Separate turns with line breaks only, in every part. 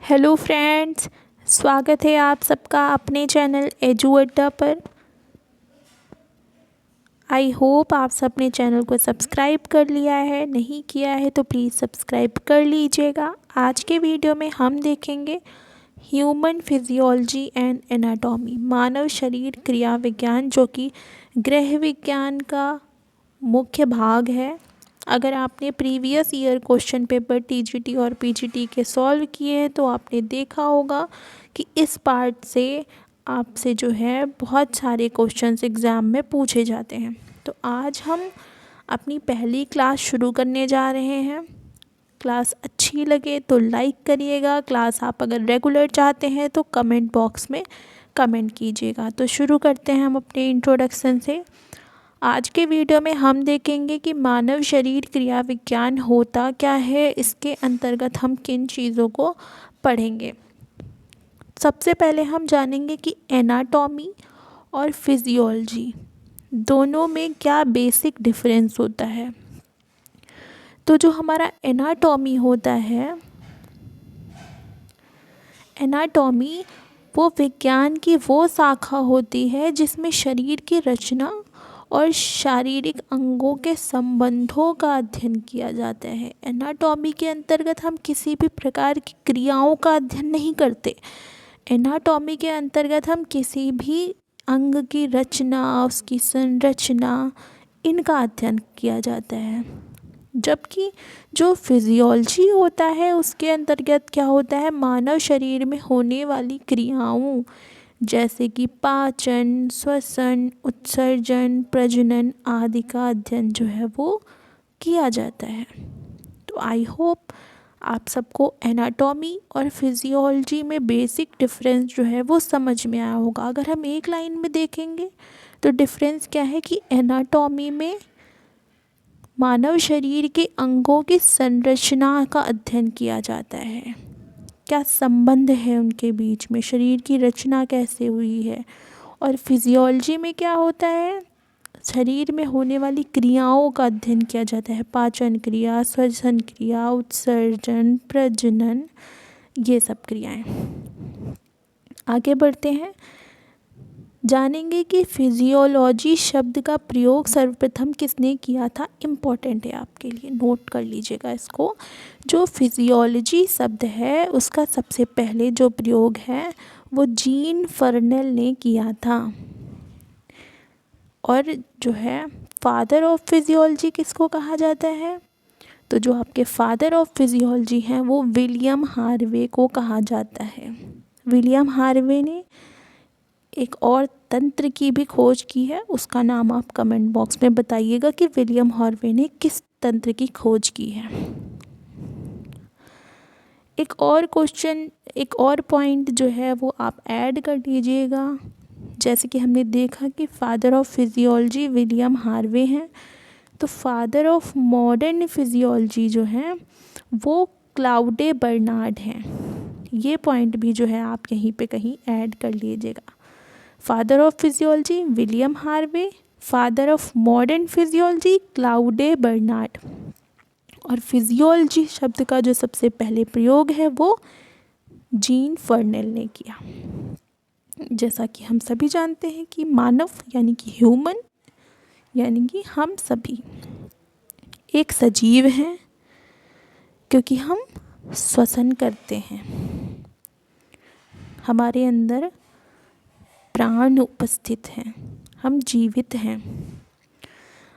Hello friends, स्वागत है आप सबका अपने चैनल एजू अड्डा पर। आई होप आप सबने चैनल को सब्सक्राइब कर लिया है, नहीं किया है तो प्लीज़ सब्सक्राइब कर लीजिएगा। आज के वीडियो में हम देखेंगे ह्यूमन फिजियोलॉजी एंड एनाटॉमी, मानव शरीर क्रिया विज्ञान, जो कि गृह विज्ञान का मुख्य भाग है। अगर आपने previous year question paper TGT और पीजीटी के सॉल्व किए हैं तो आपने देखा होगा कि इस पार्ट से आपसे जो है बहुत सारे क्वेश्चंस एग्ज़ाम में पूछे जाते हैं। तो आज हम अपनी पहली क्लास शुरू करने जा रहे हैं। क्लास अच्छी लगे तो लाइक करिएगा। क्लास आप अगर रेगुलर चाहते हैं तो कमेंट बॉक्स में कमेंट कीजिएगा। तो शुरू करते हैं हम अपने इंट्रोडक्शन से। आज के वीडियो में हम देखेंगे कि मानव शरीर क्रिया विज्ञान होता क्या है, इसके अंतर्गत हम किन चीज़ों को पढ़ेंगे। सबसे पहले हम जानेंगे कि एनाटॉमी और फिजियोलॉजी दोनों में क्या बेसिक डिफरेंस होता है। तो जो हमारा एनाटॉमी होता है, एनाटॉमी वो विज्ञान की वो शाखा होती है जिसमें शरीर की रचना और शारीरिक अंगों के संबंधों का अध्ययन किया जाता है। एनाटॉमी के अंतर्गत हम किसी भी प्रकार की क्रियाओं का अध्ययन नहीं करते। एनाटॉमी के अंतर्गत हम किसी भी अंग की रचना, उसकी संरचना, इनका अध्ययन किया जाता है। जबकि जो फिजियोलॉजी होता है उसके अंतर्गत क्या होता है, मानव शरीर में होने वाली क्रियाओं जैसे कि पाचन, श्वसन, उत्सर्जन, प्रजनन आदि का अध्ययन जो है वो किया जाता है। तो आई होप आप सबको एनाटॉमी और फिजियोलॉजी में बेसिक डिफरेंस जो है वो समझ में आया होगा। अगर हम एक लाइन में देखेंगे तो डिफरेंस क्या है कि एनाटॉमी में मानव शरीर के अंगों की संरचना का अध्ययन किया जाता है, क्या संबंध है उनके बीच में, शरीर की रचना कैसे हुई है। और फिजियोलॉजी में क्या होता है, शरीर में होने वाली क्रियाओं का अध्ययन किया जाता है, पाचन क्रिया, श्वसन क्रिया, उत्सर्जन, प्रजनन, ये सब क्रियाएं। आगे बढ़ते हैं, जानेंगे कि फिजियोलॉजी शब्द का प्रयोग सर्वप्रथम किसने किया था। इम्पॉर्टेंट है आपके लिए, नोट कर लीजिएगा इसको। जो फिजियोलॉजी शब्द है उसका सबसे पहले जो प्रयोग है वो जीन फर्नेल ने किया था। और जो है फादर ऑफ फिजियोलॉजी किसको कहा जाता है, तो जो आपके फादर ऑफ फिजियोलॉजी हैं वो विलियम हार्वे को कहा जाता है। विलियम हार्वे ने एक और तंत्र की भी खोज की है, उसका नाम आप कमेंट बॉक्स में बताइएगा कि विलियम हार्वे ने किस तंत्र की खोज की है। एक और क्वेश्चन, एक और पॉइंट जो है वो आप ऐड कर लीजिएगा। जैसे कि हमने देखा कि father of physiology William Harvey हैं, तो फादर ऑफ मॉडर्न फिजियोलॉजी जो हैं वो क्लाउडे बर्नार्ड हैं। ये पॉइंट भी जो है आप यहीं पे कहीं ऐड कर लीजिएगा। Father of physiology William Harvey, father of modern physiology Claude Bernard. और फिजियोलॉजी शब्द का जो सबसे पहले प्रयोग है वो जीन फर्नेल ने किया। जैसा कि हम सभी जानते हैं कि मानव यानी कि ह्यूमन यानी कि हम सभी एक सजीव हैं, क्योंकि हम श्वसन करते हैं, हमारे अंदर प्राण उपस्थित हैं, हम जीवित हैं।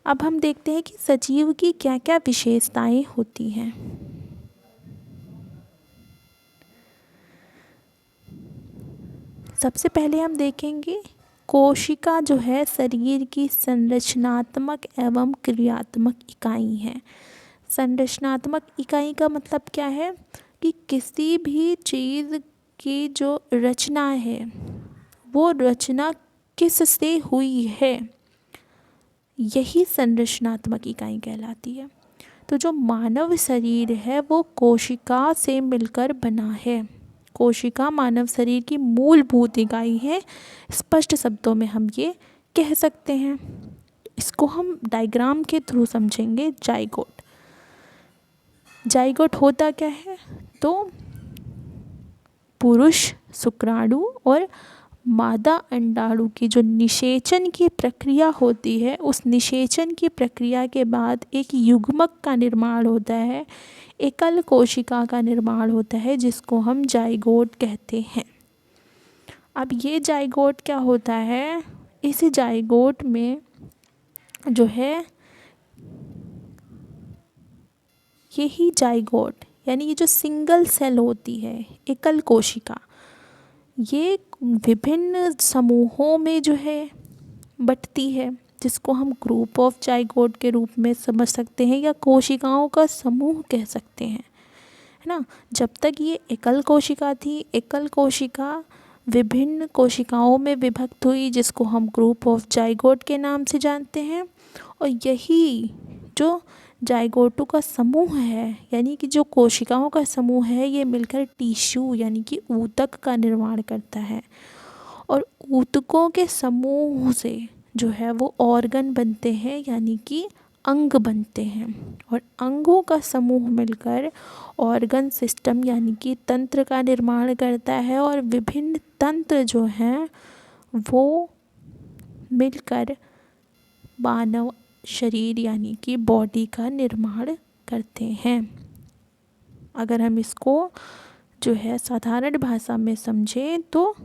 अब हम देखते हैं कि सजीव की क्या क्या विशेषताएं होती हैं। सबसे पहले हम देखेंगे कोशिका जो है शरीर की संरचनात्मक एवं क्रियात्मक इकाई है। संरचनात्मक इकाई का मतलब क्या है कि किसी भी चीज़ की जो रचना है वो रचना किस से हुई है, यही संरचनात्मक इकाई कहलाती है। तो जो मानव शरीर है वो कोशिका से मिलकर बना है। कोशिका मानव शरीर की मूलभूत इकाई है, स्पष्ट शब्दों में हम ये कह सकते हैं। इसको हम डायग्राम के थ्रू समझेंगे। जाइगोट, जाइगोट होता क्या है, तो पुरुष शुक्राणु और मादा अंडाणु की जो निषेचन की प्रक्रिया होती है, उस निषेचन की प्रक्रिया के बाद एक युग्मक का निर्माण होता है, एकल कोशिका का निर्माण होता है, जिसको हम जाइगोट कहते हैं। अब ये जाइगोट क्या होता है, इस जाइगोट में जो है यही जाइगोट यानी ये जो सिंगल सेल होती है, एकल कोशिका, ये विभिन्न समूहों में जो है बंटती है, जिसको हम ग्रुप ऑफ जाइगोट के रूप में समझ सकते हैं या कोशिकाओं का समूह कह सकते हैं, है ना। जब तक ये एकल कोशिका थी, एकल कोशिका विभिन्न कोशिकाओं में विभक्त हुई, जिसको हम ग्रुप ऑफ जाइगोट के नाम से जानते हैं। और यही जो जाइगोटों का समूह है, यानी कि जो कोशिकाओं का समूह है, ये मिलकर टिश्यू यानी कि ऊतक का निर्माण करता है। और ऊतकों के समूह से जो है वो ऑर्गन बनते हैं, यानी कि अंग बनते हैं। और अंगों का समूह मिलकर ऑर्गन सिस्टम यानी कि तंत्र का निर्माण करता है। और विभिन्न तंत्र जो हैं वो मिलकर मानव शरीर यानी कि बॉडी का निर्माण करते हैं। अगर हम इसको जो है साधारण भाषा में समझें तो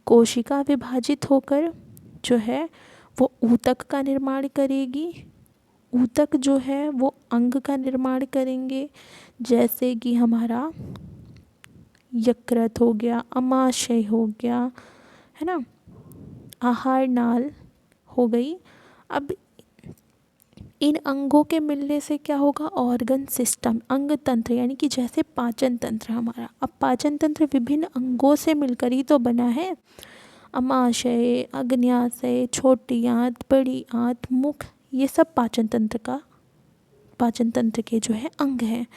कोशिका विभाजित होकर जो है वो ऊतक का निर्माण करेगी। ऊतक जो है वो अंग का निर्माण करेंगे, जैसे कि हमारा यकृत हो गया, अमाशय हो गया, है ना, आहार नाल हो गई। अब इन अंगों के मिलने से क्या होगा, ऑर्गन सिस्टम, अंग तंत्र, यानी कि जैसे पाचन तंत्र हमारा, अब पाचन तंत्र विभिन्न अंगों से मिलकर ही तो बना है। अमाशय, अग्न्याशय, छोटी आंत, बड़ी आंत, मुख, ये सब पाचन तंत्र के जो है अंग हैं।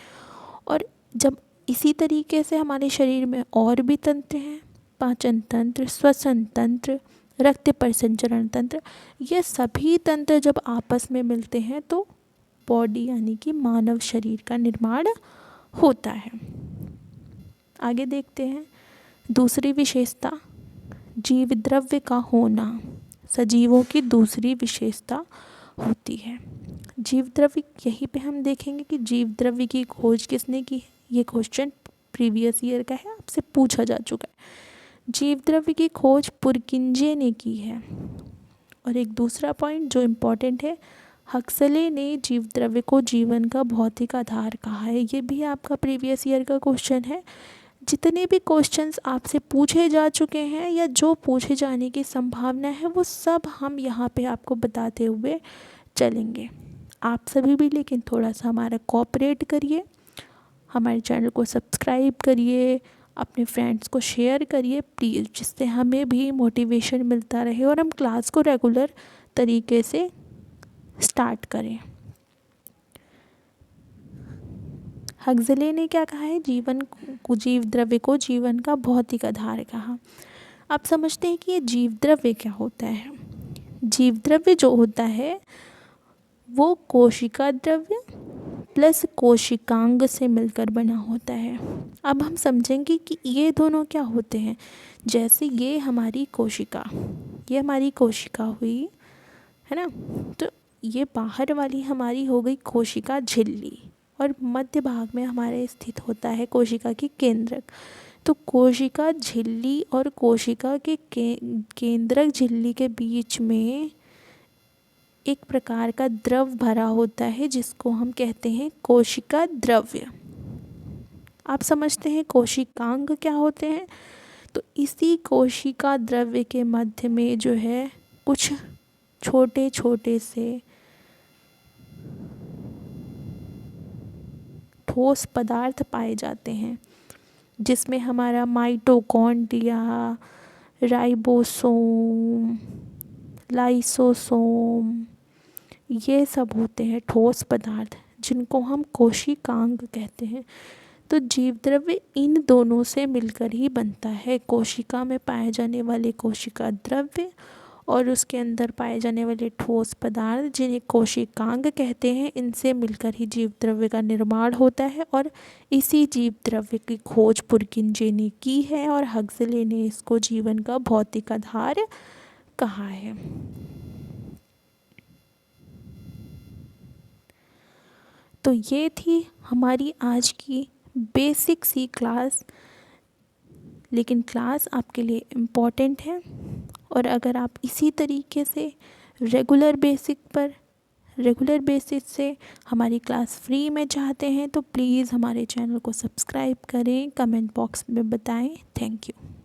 और जब इसी तरीके से हमारे शरीर में और भी तंत्र हैं, पाचन तंत्र, श्वसन तंत्र, रक्त परिसंचरण तंत्र, ये सभी तंत्र जब आपस में मिलते हैं तो बॉडी यानी कि मानव शरीर का निर्माण होता है। आगे देखते हैं दूसरी विशेषता, जीव द्रव्य का होना सजीवों की दूसरी विशेषता होती है। जीव द्रव्य, यहीं पे हम देखेंगे कि जीव द्रव्य की खोज किसने की है। ये क्वेश्चन प्रीवियस ईयर का है, आपसे पूछा जा चुका है। जीव द्रव्य की खोज पुरकिंजे ने की है। और एक दूसरा पॉइंट जो इम्पोर्टेंट है, हक्सले ने जीव द्रव्य को जीवन का भौतिक आधार कहा है। ये भी आपका प्रीवियस ईयर का क्वेश्चन है। जितने भी क्वेश्चंस आपसे पूछे जा चुके हैं या जो पूछे जाने की संभावना है, वो सब हम यहाँ पे आपको बताते हुए चलेंगे। आप सभी भी लेकिन थोड़ा सा हमारा कोऑपरेट करिए, हमारे चैनल को सब्सक्राइब करिए, अपने फ्रेंड्स को शेयर करिए प्लीज़, जिससे हमें भी मोटिवेशन मिलता रहे और हम क्लास को रेगुलर तरीके से स्टार्ट करें। हक्सले ने क्या कहा है, जीव द्रव्य को जीवन का भौतिक आधार कहा। आप समझते हैं कि ये जीव द्रव्य क्या होता है। जीव द्रव्य जो होता है वो कोशिका द्रव्य प्लस कोशिकांग से मिलकर बना होता है। अब हम समझेंगे कि ये दोनों क्या होते हैं। जैसे ये हमारी कोशिका हुई, है ना, तो ये बाहर वाली हमारी हो गई कोशिका झिल्ली, और मध्य भाग में हमारे स्थित होता है कोशिका की केंद्रक। तो कोशिका झिल्ली और कोशिका के केंद्रक झिल्ली के बीच में एक प्रकार का द्रव भरा होता है, जिसको हम कहते हैं कोशिका द्रव्य। आप समझते हैं कोशिकांग क्या होते हैं। तो इसी कोशिका द्रव्य के मध्य में जो है कुछ छोटे छोटे से ठोस पदार्थ पाए जाते हैं, जिसमें हमारा माइटोकॉन्ड्रिया, राइबोसोम, लाइसोसोम, ये सब होते हैं ठोस पदार्थ, जिनको हम कोशिकांग कहते हैं। तो जीव द्रव्य इन दोनों से मिलकर ही बनता है, कोशिका में पाए जाने वाले कोशिका द्रव्य और उसके अंदर पाए जाने वाले ठोस पदार्थ जिन्हें कोशिकांग कहते हैं, इनसे मिलकर ही जीव द्रव्य का निर्माण होता है। और इसी जीव द्रव्य की खोज पुरकिंजे ने की है और हक्सले ने इसको जीवन का भौतिक आधार कहा है। तो ये थी हमारी आज की बेसिक सी क्लास, लेकिन क्लास आपके लिए इम्पॉर्टेंट है। और अगर आप इसी तरीके से रेगुलर बेसिस से हमारी क्लास फ्री में चाहते हैं तो प्लीज़ हमारे चैनल को सब्सक्राइब करें, कमेंट बॉक्स में बताएं। Thank you.